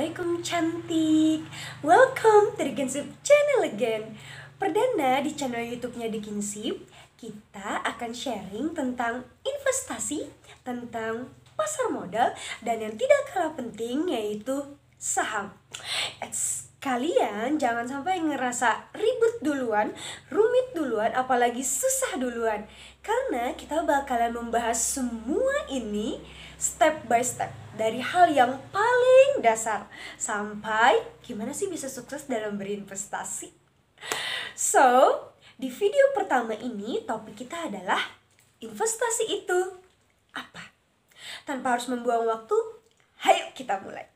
Assalamualaikum cantik. Welcome to the Kinsip channel again. Perdana di channel YouTube-nya di Kinsip, kita akan sharing tentang investasi, tentang pasar modal, dan yang tidak kalah penting yaitu saham. Kalian jangan sampai ngerasa ribet duluan, rumit duluan, apalagi susah duluan. Karena kita bakalan membahas semua ini step by step, dari hal yang paling dasar sampai gimana sih bisa sukses dalam berinvestasi. So, di video pertama ini topik kita adalah investasi itu apa? Tanpa harus membuang waktu, ayo kita mulai.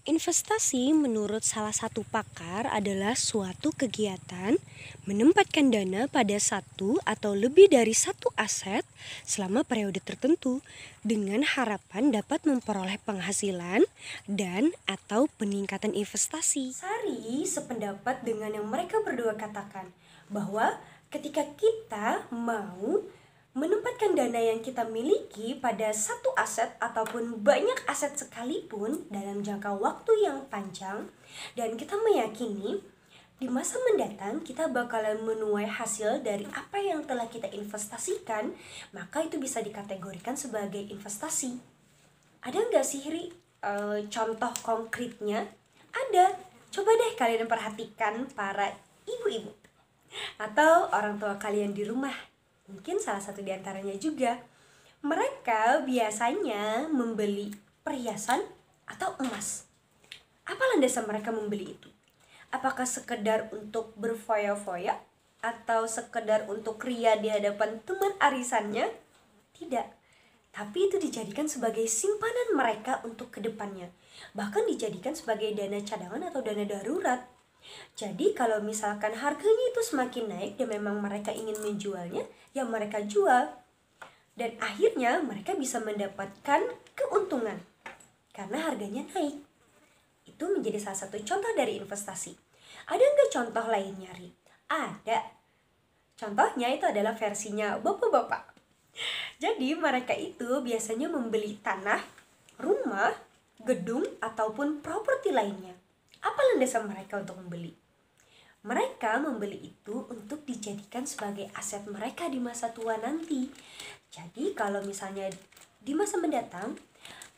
Investasi menurut salah satu pakar adalah suatu kegiatan menempatkan dana pada satu atau lebih dari satu aset selama periode tertentu dengan harapan dapat memperoleh penghasilan dan atau peningkatan investasi. Sari sependapat dengan yang mereka berdua katakan bahwa ketika kita mau menempatkan dana yang kita miliki pada satu aset ataupun banyak aset sekalipun dalam jangka waktu yang panjang, dan kita meyakini di masa mendatang kita bakalan menuai hasil dari apa yang telah kita investasikan, maka itu bisa dikategorikan sebagai investasi. Ada nggak sih contoh konkretnya? Ada. Coba deh kalian perhatikan para ibu-ibu atau orang tua kalian di rumah. Mungkin salah satu di antaranya juga. Mereka biasanya membeli perhiasan atau emas. Apa landasan mereka membeli itu? Apakah sekedar untuk berfoya-foya? Atau sekedar untuk ria di hadapan teman arisannya? Tidak. Tapi itu dijadikan sebagai simpanan mereka untuk kedepannya. Bahkan dijadikan sebagai dana cadangan atau dana darurat. Jadi kalau misalkan harganya itu semakin naik dan memang mereka ingin menjualnya, ya mereka jual. Dan akhirnya mereka bisa mendapatkan keuntungan karena harganya naik. Itu menjadi salah satu contoh dari investasi. Ada nggak contoh lainnya, Ri? Ada. Contohnya itu adalah versinya bapak-bapak. Jadi mereka itu biasanya membeli tanah, rumah, gedung, ataupun properti lainnya. Apa landasan mereka untuk membeli? Mereka membeli itu untuk dijadikan sebagai aset mereka di masa tua nanti. Jadi kalau misalnya di masa mendatang,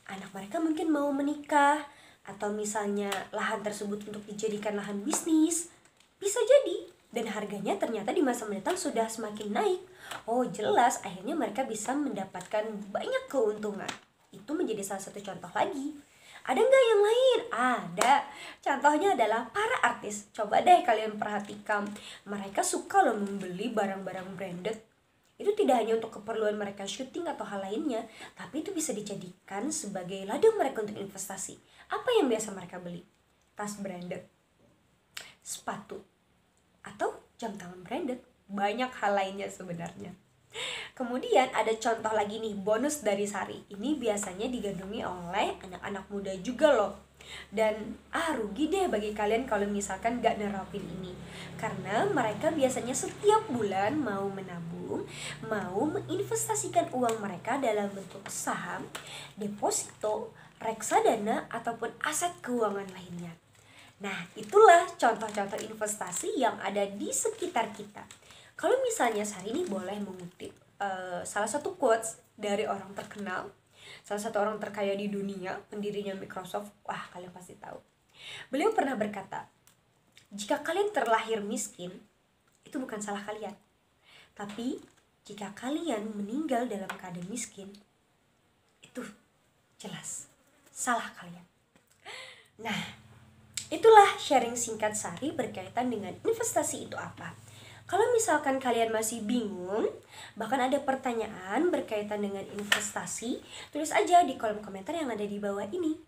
anak mereka mungkin mau menikah, atau misalnya lahan tersebut untuk dijadikan lahan bisnis, bisa jadi. Dan harganya ternyata di masa mendatang sudah semakin naik. Oh jelas, akhirnya mereka bisa mendapatkan banyak keuntungan. Itu menjadi salah satu contoh lagi. Ada nggak yang lain? Ada. Contohnya adalah para artis. Coba deh kalian perhatikan. Mereka suka loh membeli barang-barang branded. Itu tidak hanya untuk keperluan mereka syuting atau hal lainnya, tapi itu bisa dijadikan sebagai ladang mereka untuk investasi. Apa yang biasa mereka beli? Tas branded, sepatu, atau jam tangan branded. Banyak hal lainnya sebenarnya. Kemudian ada contoh lagi nih, bonus dari Sari. Ini biasanya digandrungi oleh anak-anak muda juga loh. Dan rugi deh bagi kalian kalau misalkan gak nerapin ini. Karena mereka biasanya setiap bulan mau menabung, mau menginvestasikan uang mereka dalam bentuk saham, deposito, reksadana, ataupun aset keuangan lainnya. Nah, itulah contoh-contoh investasi yang ada di sekitar kita. Kalau misalnya Sari ini boleh mengutip salah satu quotes dari orang terkenal, salah satu orang terkaya di dunia, pendirinya Microsoft. Wah, kalian pasti tahu. Beliau pernah berkata, jika kalian terlahir miskin, itu bukan salah kalian. Tapi jika kalian meninggal dalam keadaan miskin, itu jelas salah kalian. Nah, itulah sharing singkat Sari berkaitan dengan investasi itu apa. Kalau misalkan kalian masih bingung, bahkan ada pertanyaan berkaitan dengan investasi, tulis aja di kolom komentar yang ada di bawah ini.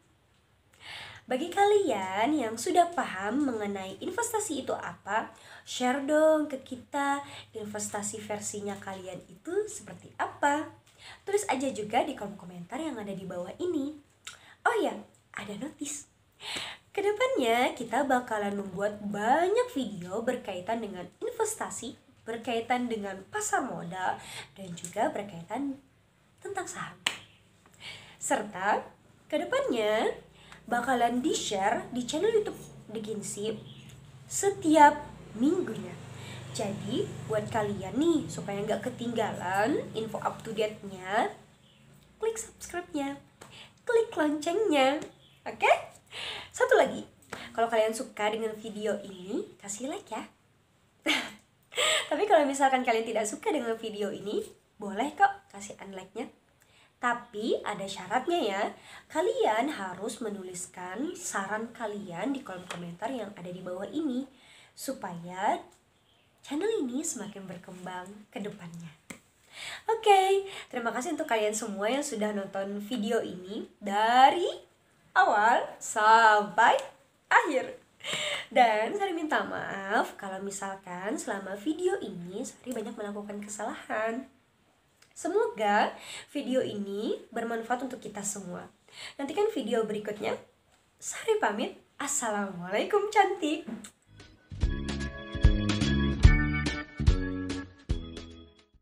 Bagi kalian yang sudah paham mengenai investasi itu apa, share dong ke kita investasi versinya kalian itu seperti apa. Tulis aja juga di kolom komentar yang ada di bawah ini. Oh ya, ada notis. Kedepannya kita bakalan membuat banyak video berkaitan dengan investasi, berkaitan dengan pasar modal, dan juga berkaitan tentang saham. Serta kedepannya bakalan di-share di channel YouTube Dekinsip setiap minggunya. Jadi buat kalian nih, supaya nggak ketinggalan info up to date-nya, klik subscribe-nya, klik loncengnya. Oke? Satu lagi, kalau kalian suka dengan video ini, kasih like ya. Tapi kalau misalkan kalian tidak suka dengan video ini, boleh kok kasih unlike-nya. Tapi ada syaratnya ya. Kalian harus menuliskan saran kalian di kolom komentar yang ada di bawah ini, supaya channel ini semakin berkembang ke depannya. Oke, terima kasih untuk kalian semua yang sudah nonton video ini dari awal sampai akhir. Dan Sari minta maaf kalau misalkan selama video ini Sari banyak melakukan kesalahan. Semoga video ini bermanfaat untuk kita semua. Nantikan video berikutnya. Sari pamit. Assalamualaikum cantik.